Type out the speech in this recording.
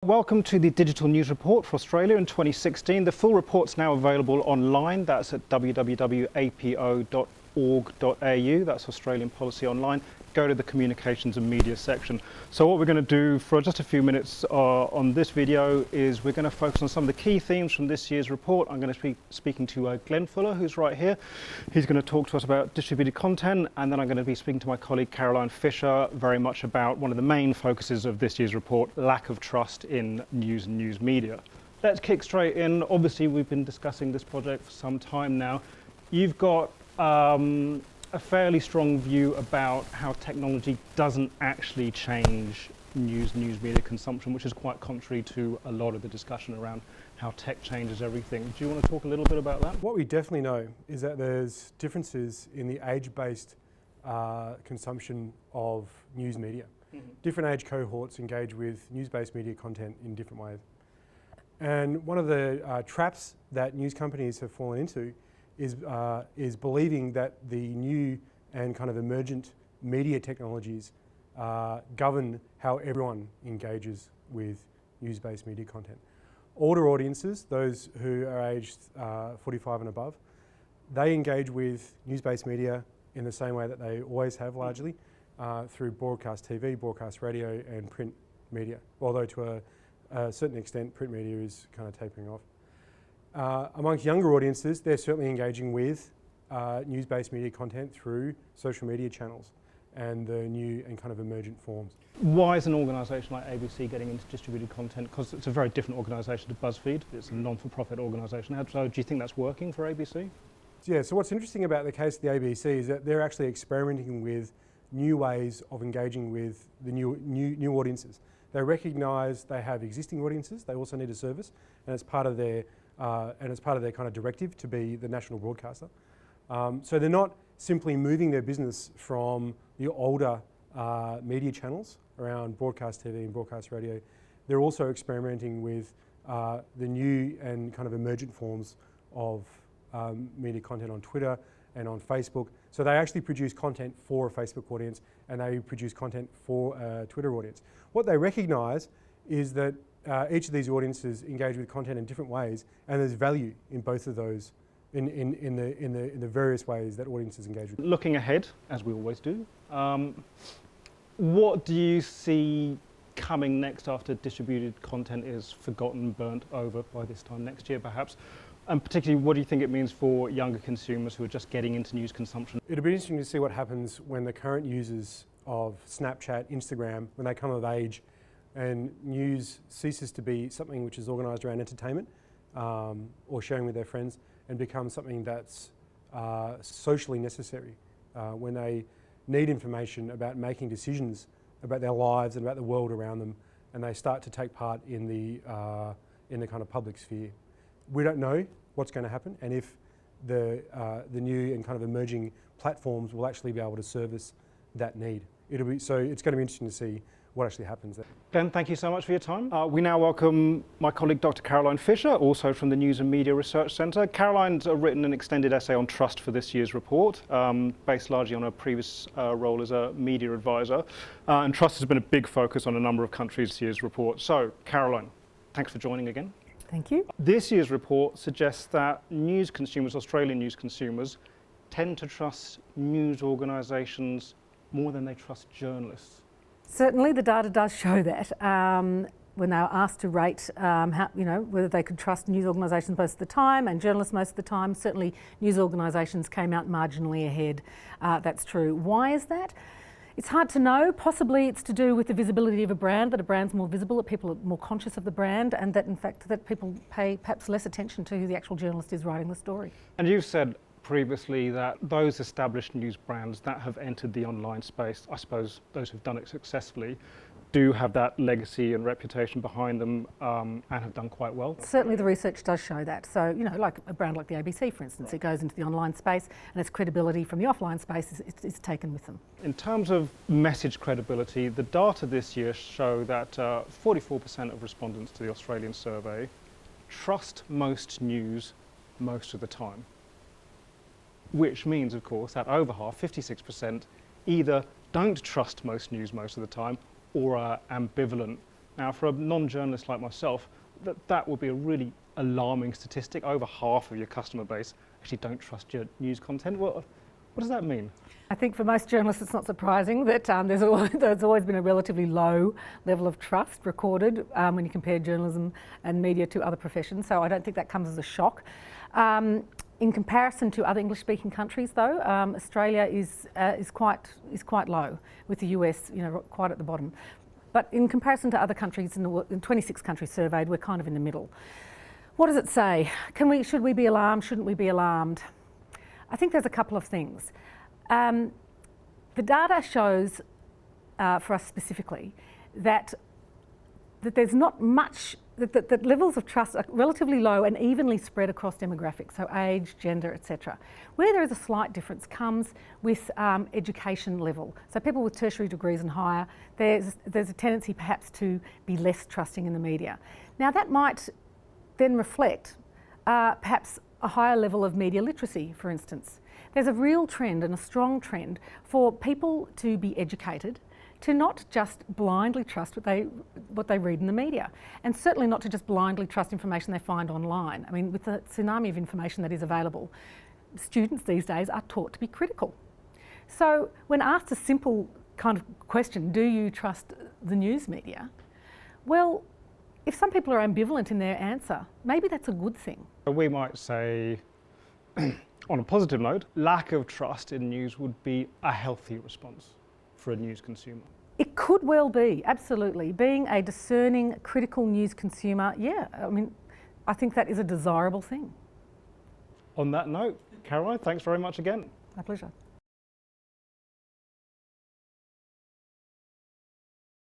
Welcome to the Digital News Report for Australia in 2016. The full report's now available online. That's at www.apo.org.au. That's Australian Policy Online. Go to the Communications and Media section. So what we're going to do for just a few minutes on this video is we're going to focus on some of the key themes from this year's report. I'm going to be speaking to Glenn Fuller, who's right here. He's going to talk to us about distributed content, and then I'm going to be speaking to my colleague Caroline Fisher very much about one of the main focuses of this year's report, lack of trust in news and news media. Let's kick straight in. Obviously, we've been discussing this project for some time now. You've got a fairly strong view about how technology doesn't actually change news media consumption, which is quite contrary to a lot of the discussion around how tech changes everything. Do you want to talk a little bit about that? What we definitely know is that there's differences in the age-based consumption of news media. Mm-hmm. Different age cohorts engage with news-based media content in different ways. And one of the traps that news companies have fallen into is believing that the new and kind of emergent media technologies govern how everyone engages with news-based media content. Older audiences, those who are aged 45 and above, they engage with news-based media in the same way that they always have largely, through broadcast TV, broadcast radio and print media, although to a certain extent print media is kind of tapering off. Amongst younger audiences, they're certainly engaging with news-based media content through social media channels and the new and kind of emergent forms. Why is an organisation like ABC getting into distributed content? Because it's a very different organisation to BuzzFeed. It's a non-for-profit organisation. So do you think that's working for ABC? Yeah, so what's interesting about the case of the ABC is that they're actually experimenting with new ways of engaging with the new audiences. They recognise they have existing audiences, they also need a service, and it's part of their kind of directive to be the national broadcaster. So they're not simply moving their business from the older media channels around broadcast TV and broadcast radio. They're also experimenting with the new and kind of emergent forms of media content on Twitter and on Facebook. So they actually produce content for a Facebook audience and they produce content for a Twitter audience. What they recognise is that each of these audiences engage with content in different ways, and there's value in both of those, in the various ways that audiences engage with. Looking ahead, as we always do, what do you see coming next after distributed content is forgotten, burnt over by this time next year, perhaps? And particularly, what do you think it means for younger consumers who are just getting into news consumption? It'll be interesting to see what happens when the current users of Snapchat, Instagram, when they come of age, and news ceases to be something which is organised around entertainment or sharing with their friends and becomes something that's socially necessary when they need information about making decisions about their lives and about the world around them, and they start to take part in the kind of public sphere. We don't know what's going to happen and if the new and kind of emerging platforms will actually be able to service that need. So it's going to be interesting to see what actually happens there. Glenn, thank you so much for your time. We now welcome my colleague Dr. Caroline Fisher, also from the News and Media Research Centre. Caroline's written an extended essay on trust for this year's report, based largely on her previous role as a media advisor. And trust has been a big focus on a number of countries this year's report. So, Caroline, thanks for joining again. Thank you. This year's report suggests that news consumers, Australian news consumers, tend to trust news organisations more than they trust journalists. Certainly, the data does show that. When they were asked to rate whether they could trust news organisations most of the time and journalists most of the time, certainly news organisations came out marginally ahead. That's true. Why is that? It's hard to know. Possibly it's to do with the visibility of a brand, that a brand's more visible, that people are more conscious of the brand, and that in fact that people pay perhaps less attention to who the actual journalist is writing the story. And you've said previously that those established news brands that have entered the online space, I suppose those who've done it successfully, do have that legacy and reputation behind them and have done quite well. Certainly the research does show that. So, like a brand like the ABC, for instance, it goes into the online space and its credibility from the offline space is taken with them. In terms of message credibility, the data this year show that 44% of respondents to the Australian survey trust most news most of the time. Which means, of course, that over half, 56%, either don't trust most news most of the time or are ambivalent Now, for a non-journalist like myself, that would be a really alarming statistic. Over half of your customer base actually don't trust your news content. What does that mean? I think for most journalists it's not surprising that there's always been a relatively low level of trust recorded when you compare journalism and media to other professions, so I don't think that comes as a shock. In comparison to other English-speaking countries, though, Australia is quite low, with the US, quite at the bottom. But in comparison to other countries, in 26 countries surveyed, we're kind of in the middle. What does it say? Should we be alarmed? Shouldn't we be alarmed? I think there's a couple of things. The data shows, for us specifically, that there's not much. That levels of trust are relatively low and evenly spread across demographics, so age, gender, etc. Where there is a slight difference comes with education level. So people with tertiary degrees and higher, there's a tendency perhaps to be less trusting in the media. Now that might then reflect perhaps a higher level of media literacy, for instance. There's a real trend and a strong trend for people to be educated, to not just blindly trust what they read in the media, and certainly not to just blindly trust information they find online. I mean, with the tsunami of information that is available, students these days are taught to be critical. So when asked a simple kind of question, do you trust the news media? Well, if some people are ambivalent in their answer, maybe that's a good thing. We might say, on a positive note, lack of trust in news would be a healthy response for a news consumer. It could well be, absolutely. Being a discerning, critical news consumer, yeah, I mean, I think that is a desirable thing. On that note, Caroline, thanks very much again. My pleasure.